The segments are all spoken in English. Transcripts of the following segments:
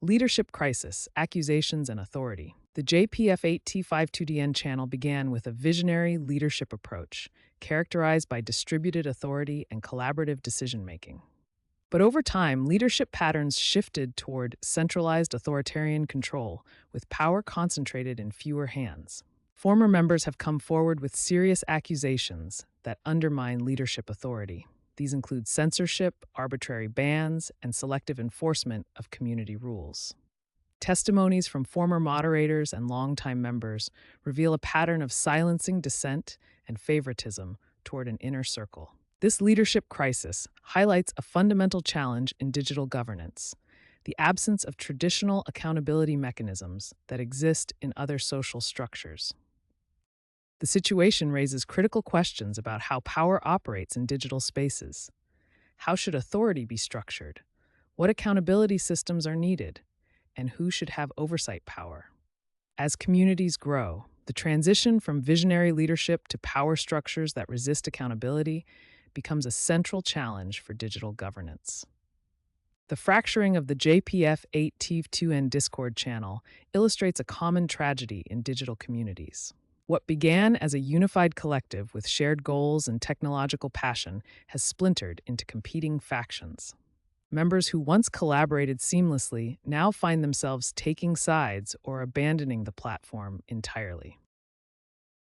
Leadership crisis, accusations, and authority. The JPF8T52DN channel began with a visionary leadership approach, characterized by distributed authority and collaborative decision making. But over time, leadership patterns shifted toward centralized authoritarian control, with power concentrated in fewer hands. Former members have come forward with serious accusations that undermine leadership authority. These include censorship, arbitrary bans, and selective enforcement of community rules. Testimonies from former moderators and longtime members reveal a pattern of silencing dissent and favoritism toward an inner circle. This leadership crisis highlights a fundamental challenge in digital governance: the absence of traditional accountability mechanisms that exist in other social structures. The situation raises critical questions about how power operates in digital spaces. How should authority be structured? What accountability systems are needed? And who should have oversight power? As communities grow, the transition from visionary leadership to power structures that resist accountability becomes a central challenge for digital governance. The fracturing of the JPF8T2N Discord channel illustrates a common tragedy in digital communities. What began as a unified collective with shared goals and technological passion has splintered into competing factions. Members who once collaborated seamlessly now find themselves taking sides or abandoning the platform entirely.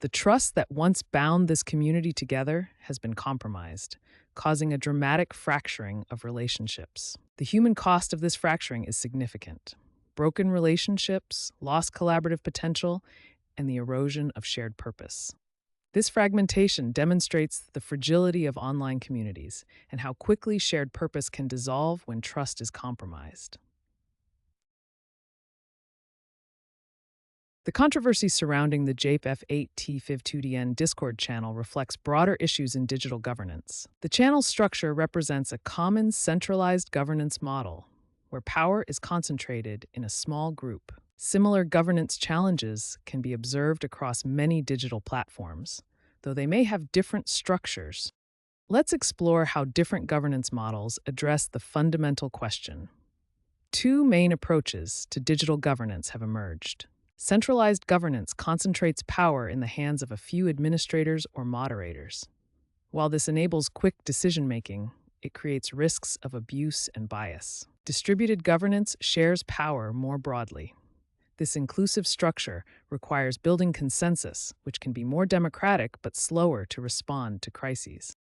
The trust that once bound this community together has been compromised, causing a dramatic fracturing of relationships. The human cost of this fracturing is significant: broken relationships, lost collaborative potential, and the erosion of shared purpose. This fragmentation demonstrates the fragility of online communities and how quickly shared purpose can dissolve when trust is compromised. The controversy surrounding the JPF8T52DN Discord channel reflects broader issues in digital governance. The channel's structure represents a common centralized governance model, where power is concentrated in a small group. Similar governance challenges can be observed across many digital platforms, though they may have different structures. Let's explore how different governance models address the fundamental question. Two main approaches to digital governance have emerged. Centralized governance concentrates power in the hands of a few administrators or moderators. While this enables quick decision-making, it creates risks of abuse and bias. Distributed governance shares power more broadly. This inclusive structure requires building consensus, which can be more democratic but slower to respond to crises.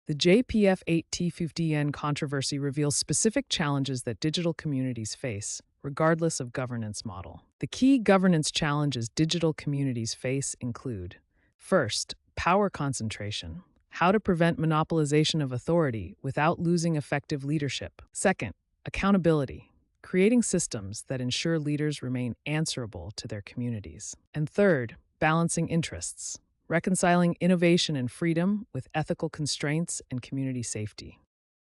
The JPF8T50N controversy reveals specific challenges that digital communities face, regardless of governance model. The key governance challenges digital communities face include: first, power concentration: how to prevent monopolization of authority without losing effective leadership. Second, accountability: creating systems that ensure leaders remain answerable to their communities. And third, balancing interests: reconciling innovation and freedom with ethical constraints and community safety.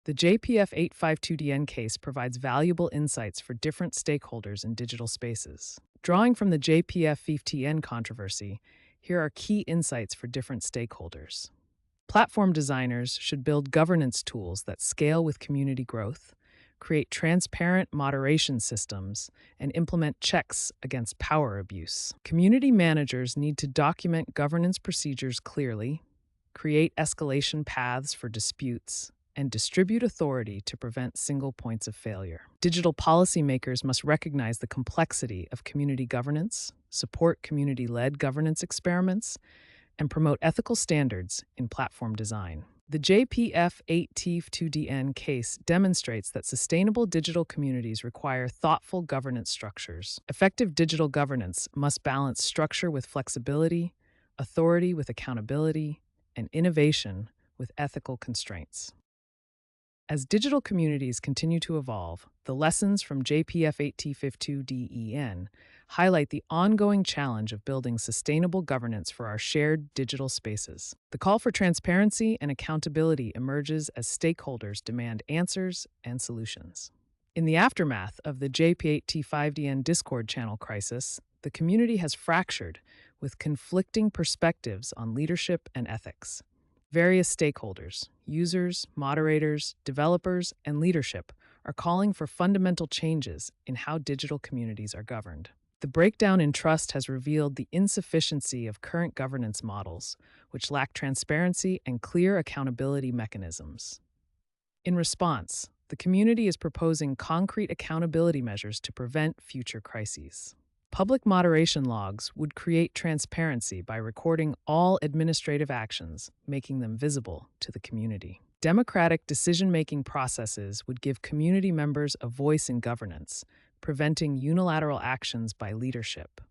The JPF852DN case provides valuable insights for different stakeholders in digital spaces. Drawing from the JPF50N controversy, here are key insights for different stakeholders. Platform designers should build governance tools that scale with community growth, create transparent moderation systems, and implement checks against power abuse. Community managers need to document governance procedures clearly, create escalation paths for disputes, and distribute authority to prevent single points of failure. Digital policymakers must recognize the complexity of community governance, support community-led governance experiments, and promote ethical standards in platform design. The JPF8T2DN case demonstrates that sustainable digital communities require thoughtful governance structures. Effective digital governance must balance structure with flexibility, authority with accountability, and innovation with ethical constraints. As digital communities continue to evolve, the lessons from JPF8T52DEN highlight the ongoing challenge of building sustainable governance for our shared digital spaces. The call for transparency and accountability emerges as stakeholders demand answers and solutions. In the aftermath of the JP8T5DN Discord channel crisis, the community has fractured with conflicting perspectives on leadership and ethics. Various stakeholders, users, moderators, developers, and leadership, are calling for fundamental changes in how digital communities are governed. The breakdown in trust has revealed the insufficiency of current governance models, which lack transparency and clear accountability mechanisms. In response, the community is proposing concrete accountability measures to prevent future crises. Public moderation logs would create transparency by recording all administrative actions, making them visible to the community. Democratic decision-making processes would give community members a voice in governance, preventing unilateral actions by leadership.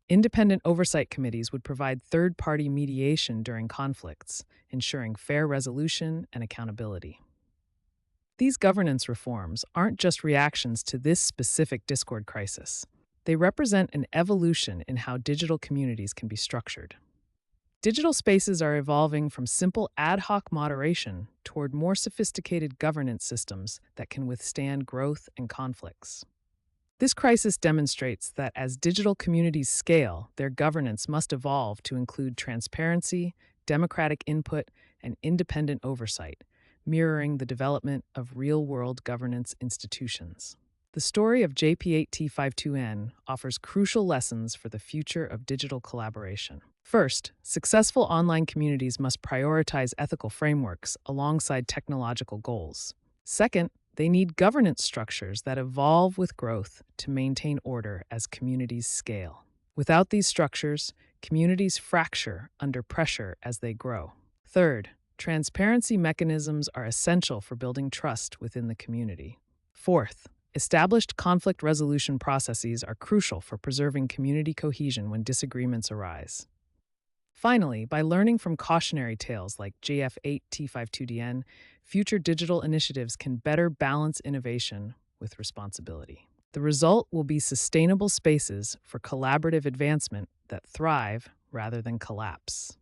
Independent oversight committees would provide third-party mediation during conflicts, ensuring fair resolution and accountability. These governance reforms aren't just reactions to this specific Discord crisis. They represent an evolution in how digital communities can be structured. Digital spaces are evolving from simple ad hoc moderation toward more sophisticated governance systems that can withstand growth and conflicts. This crisis demonstrates that as digital communities scale, their governance must evolve to include transparency, democratic input, and independent oversight, mirroring the development of real-world governance institutions. The story of JP8T52N offers crucial lessons for the future of digital collaboration. First, successful online communities must prioritize ethical frameworks alongside technological goals. Second, they need governance structures that evolve with growth to maintain order as communities scale. Without these structures, communities fracture under pressure as they grow. Third, transparency mechanisms are essential for building trust within the community. Fourth, established conflict resolution processes are crucial for preserving community cohesion when disagreements arise. Finally, by learning from cautionary tales like JF8T52DN, future digital initiatives can better balance innovation with responsibility. The result will be sustainable spaces for collaborative advancement that thrive rather than collapse.